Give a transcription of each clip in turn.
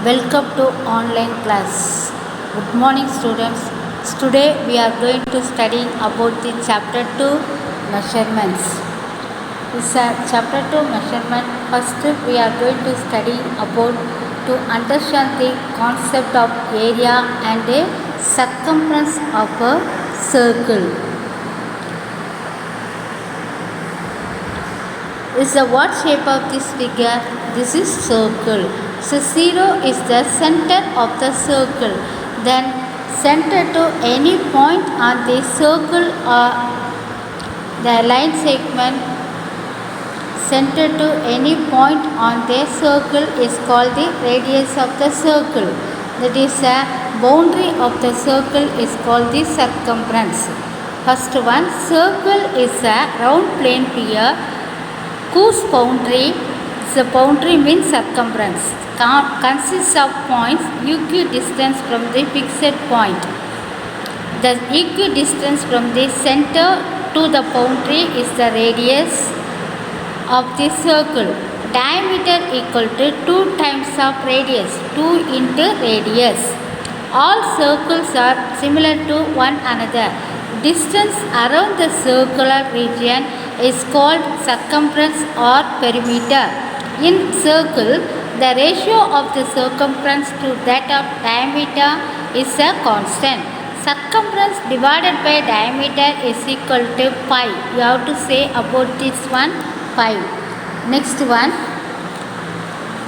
Welcome to online class. Good morning students. Today we are going to study about the chapter 2 measurements. This chapter 2 measurement. First we are going to study about to understand the concept of area and a circumference of a circle. Is the what shape of this figure? This is circle. So 0 is the center of the circle. Then center to any point on the circle or the line segment center to any point on the circle is called the radius of the circle. That is a boundary of the circle is called the circumference. First one, circle is a round plane sphere whose boundary means circumference consists of points equidistant from the fixed point. The equidistance from the center to the boundary is the radius of the circle. Diameter equal to 2 times of radius, 2 into radius. All circles are similar to one another. Distance around the circular region is called circumference or perimeter. In circle, the ratio of the circumference to that of diameter is a constant. Circumference divided by diameter is equal to pi. You have to say about this one, pi. Next one,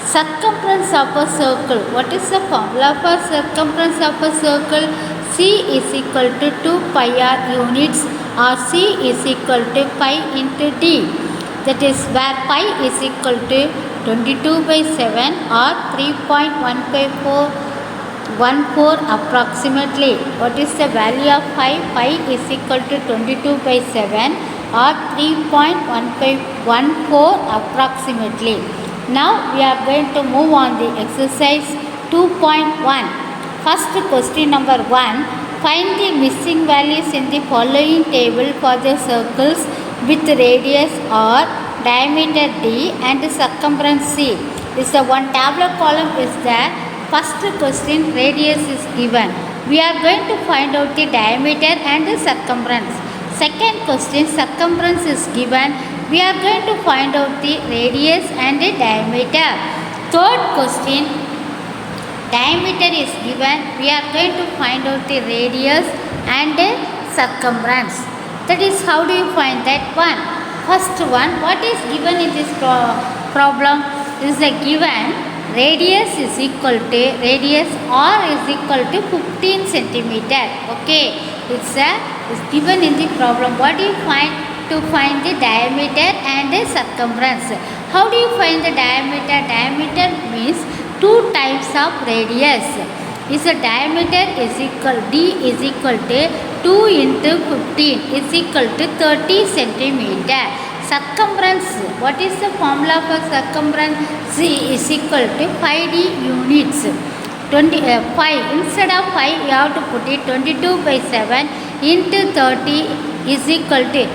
circumference of a circle. What is the formula for circumference of a circle? C is equal to 2 pi r units or C is equal to pi into D. That is where pi is equal to 22 by 7 or 3.15414 approximately. What is the value of pi? Pi is equal to 22 by 7 or 3.1514 approximately. Now we are going to move on the exercise 2.1. First question number 1. Find the missing values in the following table for the circles with radius or diameter D and circumference C. This is the one tabular column is there. First question, radius is given. We are going to find out the diameter and the circumference. Second question, circumference is given. We are going to find out the radius and the diameter. Third question, diameter is given. We are going to find out the radius and the circumference. That is, how do you find that one? First one, what is given in this problem? Is a given radius is equal to radius r is equal to 15 centimeter. Okay, it's given in the problem. What do you find to find the diameter and the circumference? How do you find the diameter? Diameter means 2 times of radius. Is the diameter is equal D is equal to 2 into 15 is equal to 30 centimeter. Circumference, what is the formula for circumference? C is equal to 5D units. 5 instead of 5 you have to put it 22 by 7 into 30 is equal to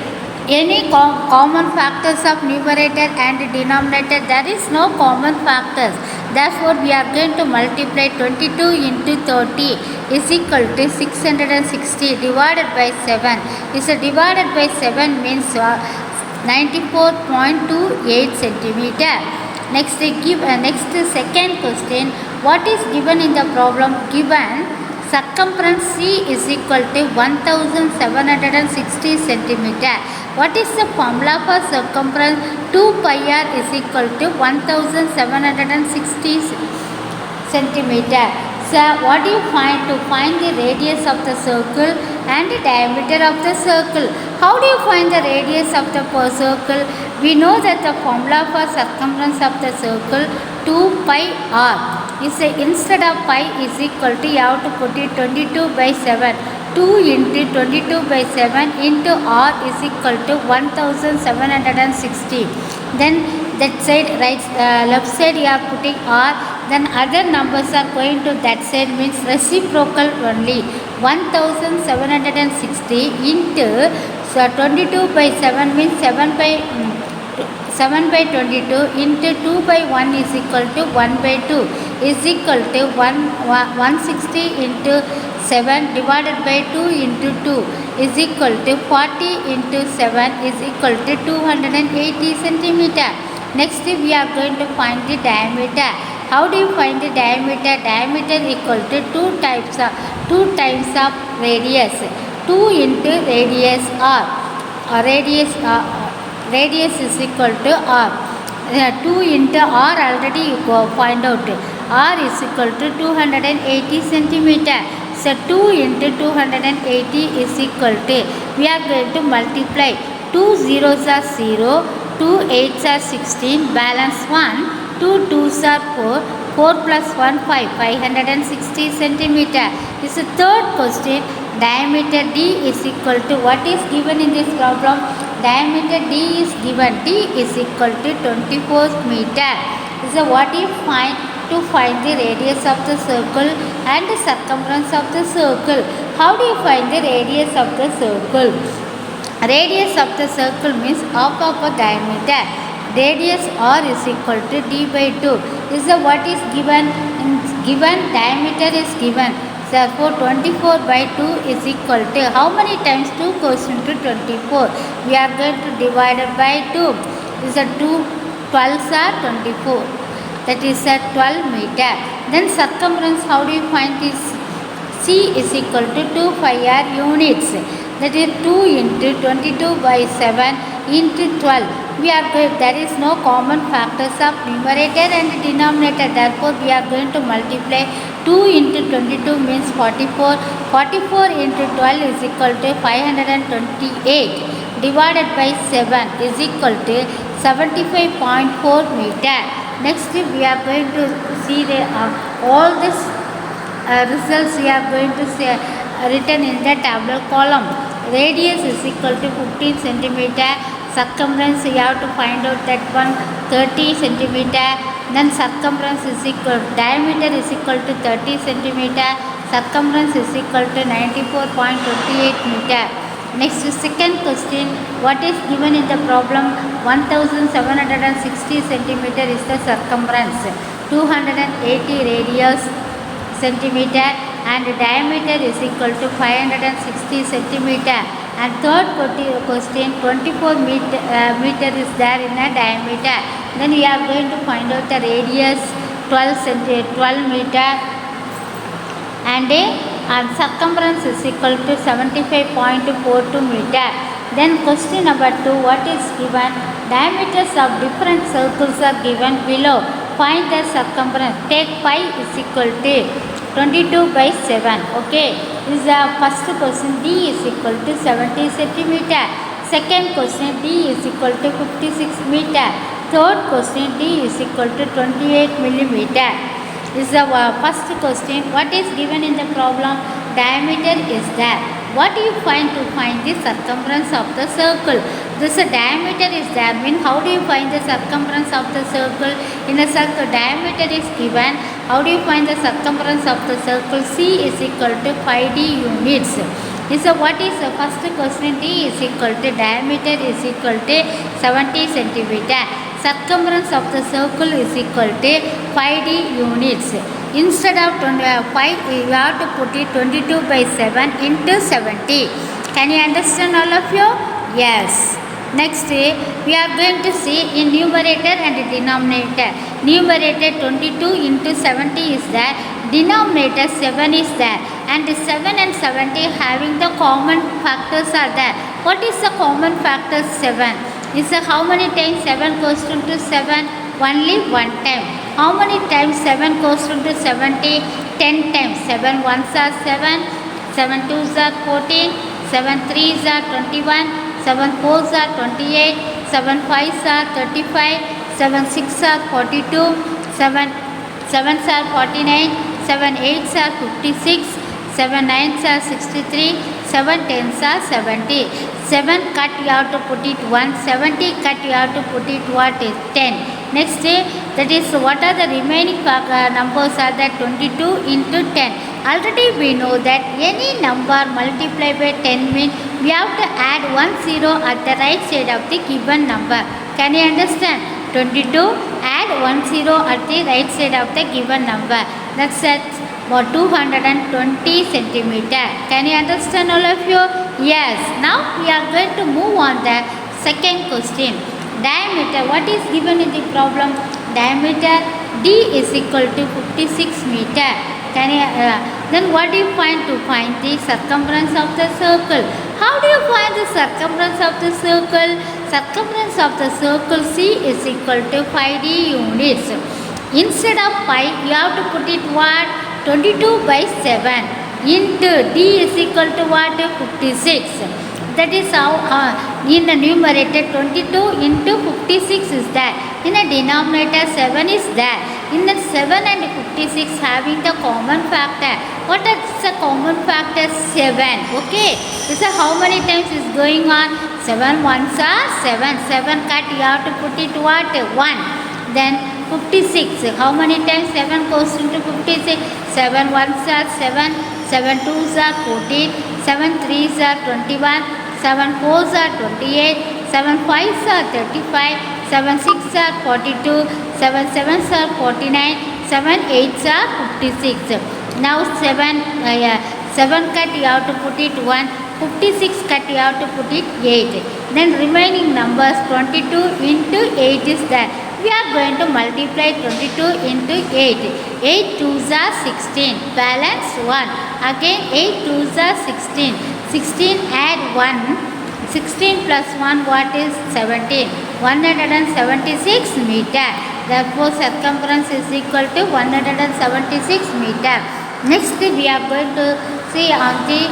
any common factors of numerator and denominator. There is no common factors. Therefore, we are going to multiply 22 into 30 is equal to 660 divided by 7. Is divided by 7 means 94.28 centimeter. Next, second question. What is given in the problem? Given circumference C is equal to 1760 centimeter. What is the formula for circumference? 2 pi r is equal to 1760 centimeter. So what do you find to find the radius of the circle and the diameter of the circle? How do you find the radius of the circle? We know that the formula for circumference of the circle 2 pi r is instead of pi is equal to, you have to put it 22 by 7. 2 into 22 by 7 into r is equal to 1760. Then that side, left side you are putting r. Then other numbers are going to that side means reciprocal only. 1760 into 22 by 7 means 7 by 22 into 2 by 1 is equal to 1 by 2. is equal to 160 into 7 divided by 2 into 2 is equal to 40 into 7 is equal to 280 centimeter. Next we are going to find the diameter. How do you find the diameter? Diameter equal to 2 times of radius. 2 into radius r. Radius is equal to r. 2 into r already you go find out. R is equal to 280 centimeter. So 2 into 280 is equal to, we are going to multiply. 2 zeros are 0, 2 8s are 16, balance 1, 2 2s are 4, 4 plus 1 5, 560 centimeter. This is the third question. Diameter D is equal to, what is given in this problem? Diameter D is given. D is equal to 24 meter. So what you find? To find the radius of the circle and the circumference of the circle. How do you find the radius of the circle? Radius of the circle means half of a diameter. Radius r is equal to d by 2. This is what is given. Given diameter is given. Therefore 24 by 2 is equal to, how many times 2 goes into 24? We are going to divide it by 2. This is 2 12s are 24. That is at 12 meter. Then circumference, how do you find this? C is equal to 2 pi r units. That is 2 into 22 by 7 into 12. We are going, there is no common factors of numerator and denominator. Therefore, we are going to multiply. 2 into 22 means 44. 44 into 12 is equal to 528. Divided by 7 is equal to 75.4 meter. Next we are going to see the all this results we are going to see written in the tabular column. Radius is equal to 15 centimeter. Circumference you have to find out that one 30 centimeter. Then circumference is equal, diameter is equal to 30 centimeter. Circumference is equal to 94.28 meter. Next second question, what is given in the problem? 1760 centimeter is the circumference, 280 radius centimeter, and diameter is equal to 560 centimeter. And third question, 24 meter is there in a diameter. Then we are going to find out the radius 12 meter, and circumference is equal to 75.42 meter. Then question number 2, what is given? Diameters of different circles are given below. Find the circumference. Take pi is equal to 22 by 7. Okay, this is the first question. D is equal to 70 centimeter. Second question, D is equal to 56 meter. Third question, D is equal to 28 millimeter. This is the first question. What is given in the problem? Diameter is there. What do you find to find the circumference of the circle? This diameter is there. Mean, how do you find the circumference of the circle? In a circle, diameter is given. How do you find the circumference of the circle? C is equal to 5d units. So what is the first question? D is equal to, diameter is equal to 70 centimeter. Circumference of the circle is equal to 5d units. Instead of 5, you have to put it 22 by 7 into 70. Can you understand all of you? Yes. Next, we are going to see in numerator and denominator. Numerator 22 into 70 is there. Denominator 7 is there. And 7 and 70 having the common factors are there. What is the common factor 7? Is how many times 7 goes into 7? Only one time. How many times 7 goes into 70? 10 times. 7 ones are 7, 7 twos are 14, 7 threes are 21, 7 fours are 28, 7 fives are 35, 7 sixes are 42, 7 sevens are 49, 7 eights are 56, 7 nines are 63, 7 tens are 70. 7 cut you have to put it 1, 70 cut you have to put it what is 10. Next, that is what are the remaining numbers are that 22 into 10. Already we know that any number multiplied by 10 means we have to add 1 0 at the right side of the given number. Can you understand? 22. Add 1 0 at the right side of the given number. That's at about 220 centimeter. Can you understand all of you? Yes. Now we are going to move on the second question. Diameter. What is given in the problem? Diameter D is equal to 56 meter. Can you, then what do you find to find the circumference of the circle? How do you find the circumference of the circle? Circumference of the circle C is equal to 5D units. Instead of pi, you have to put it what? 22 by 7 into D is equal to what? 56. That is how in the numerator 22 into 56 is there. In the denominator 7 is there. In the 7 and 56 having the common factor. What is the common factor? 7. Okay. So how many times is going on? 7 ones are 7. 7 cut you have to put it what? 1. Then 56. How many times 7 goes into 56? 7 ones are 7. 7 twos are 14. 7 threes are 21. 7 fours are 28. 7 fives are 35. 7 sixes are 42. 7 sevens are 49. 7 eights are 56. Now 7 cut you have to put it 1. 56 cut you have to put it 8. Then remaining numbers 22 into 8 is there. We are going to multiply 22 into 8. 8 twos are 16. Balance 1. Again 8 twos are 16. 16 add 1. 16 plus 1 what is 17. 176 meter. Therefore circumference is equal to 176 meter. Next we are going to see on the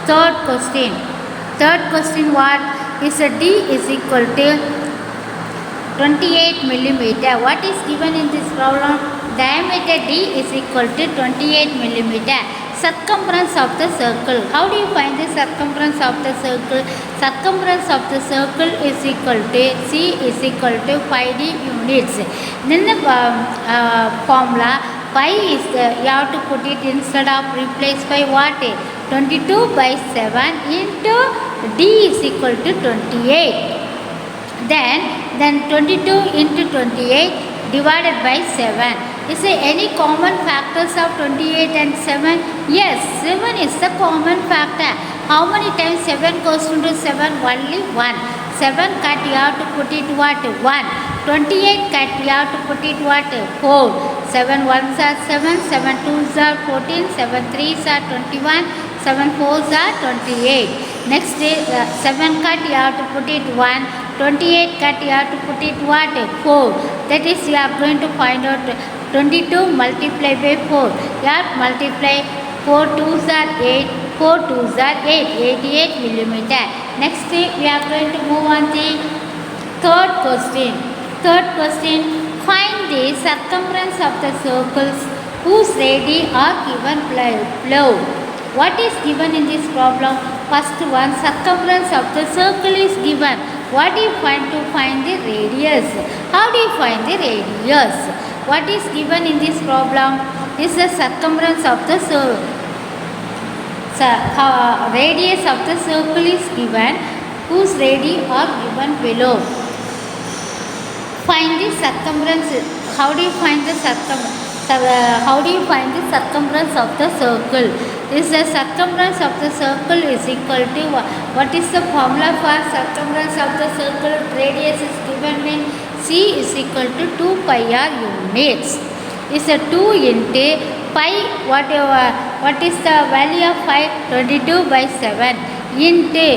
third question. Third question what is a D is equal to 28 millimeter. What is given in this problem? Diameter D is equal to 28 millimeter. Circumference of the circle. How do you find the circumference of the circle? Circumference of the circle is equal to C is equal to 5D units. Then the formula pi is you have to put it instead of replace by what? 22 by 7 into D is equal to 28. Then 22 into 28 divided by 7. Is there any common factors of 28 and 7? Yes, 7 is the common factor. How many times 7 goes into 7? Only 1. 7 cut you have to put it what? 1. 28 cut you have to put it what? 4. 7 ones are 7. 7 twos are 14. 7 threes are 21. 7 fours are 28. Next is 7 cut you have to put it 1. 28 cut you have to put it what? 4. That is you are going to find out 22 multiply by 4. You have multiply 4 twos are 8. 4 twos are 8. 88 millimeter. Next we are going to move on the third question. Third question. Find the circumference of the circles whose radii are given below. What is given in this problem? First one, circumference of the circle is given. What do you find to find the radius? How do you find the radius? What is given in this problem is the circumference of the circle. Radius of the circle is given, whose radii are given below. Find the circumference. How do you find the circumference? How do you find the circumference of the circle? Is the circumference of the circle is equal to what is the formula for circumference of the circle? Radius is given when C is equal to 2 pi r units. Is a 2 into pi. What is the value of pi? 22 by 7 into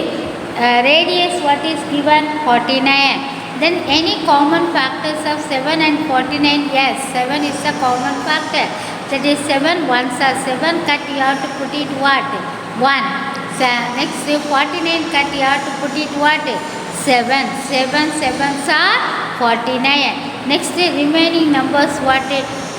radius. What is given? 49. Then any common factors of 7 and 49? Yes, 7 is the common factor. That is 7 ones are 7 cut you have to put it what? 1. So next 49 cut you have to put it what? 7. 7 sevens are 49. Next remaining numbers what?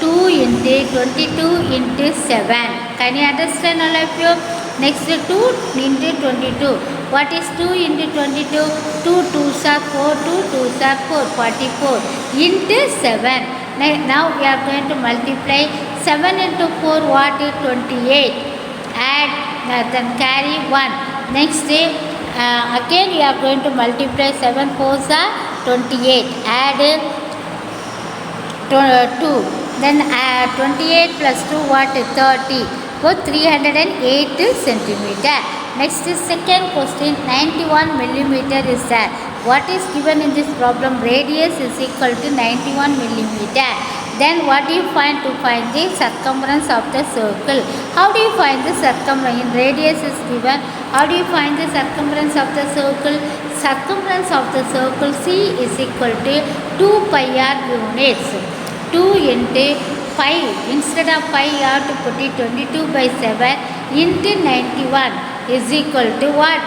2 into 22 into 7. Can you understand all of you? Next 2 into 22. What is 2 into 22? 2 twos are 4. 2 twos are 4. 44 into 7. Now we are going to multiply 7 into 4 what is 28. Add then carry 1. Next again we are going to multiply 7 fours are 28. Add 2. Then 28 plus 2 what? 30. So 308 centimeter. Next is second question. 91 millimeter is there. What is given in this problem? Radius is equal to 91 millimeter. Then what do you find to find the circumference of the circle? How do you find the circumference? In radius is given. How do you find the circumference of the circle? Circumference of the circle C is equal to 2 pi r units. 2 into 5. Instead of 5 you have to put it 22 by 7 into 91 is equal to what?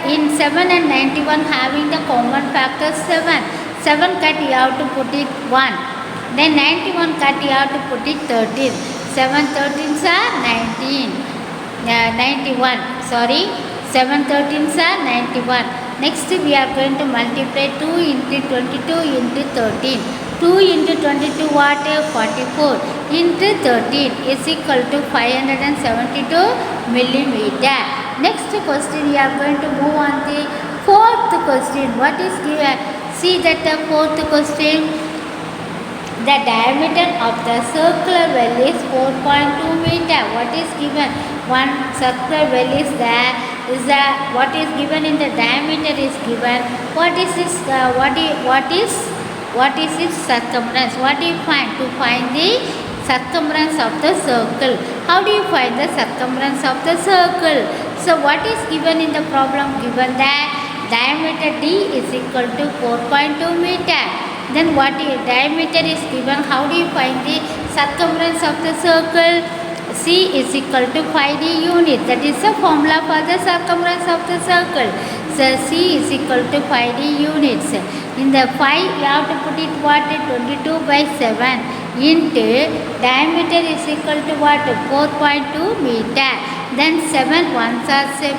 In 7 and 91 having the common factor 7. 7 cut you have to put it 1. Then 91 cut you have to put it 13. 7 13s are 19. 91. Sorry. 7 13s are 91. Next we are going to multiply 2 into 22 into 13. 2 into 22 what? 44 into 13 is equal to 572 millimeter. Next question we are going to move on the fourth question. What is given? See that the fourth question. The diameter of the circular well is 4.2 meter. What is given? One circular well is there. What is given in the diameter is given. What is its circumference? What do you find? To find the circumference of the circle. How do you find the circumference of the circle? So what is given in the problem? Given that diameter D is equal to 4.2 meter. Then what diameter is given? How do you find the circumference of the circle? C is equal to 5D unit. That is the formula for the circumference of the circle. So C is equal to 5D units. In the 5 you have to put it what? 22 by 7 into diameter is equal to what? 4.2 meter. Then 7 ones are 7.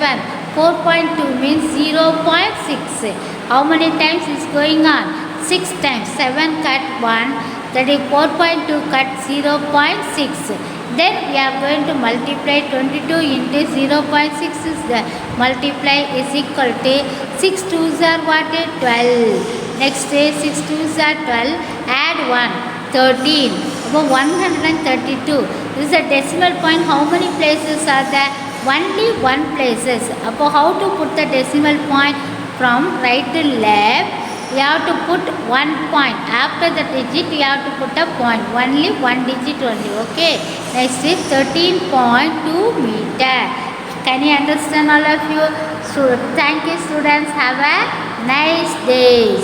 4.2 means 0.6. How many times is going on? 6 times. 7 cut 1. That is 4.2 cut 0.6. Then we are going to multiply 22 into 0.6 is the multiply is equal to 6 2s are what? 12. Next is 6 2s are 12. Add 1. 13. About 132. This is a decimal point. How many places are there? Only 1 places. About how to put the decimal point from right to left? You have to put 1 point. After the digit you have to put a point. Only 1 digit only. Okay. Next is 13.2 meter. Can you understand all of you? So thank you students. Have a nice day.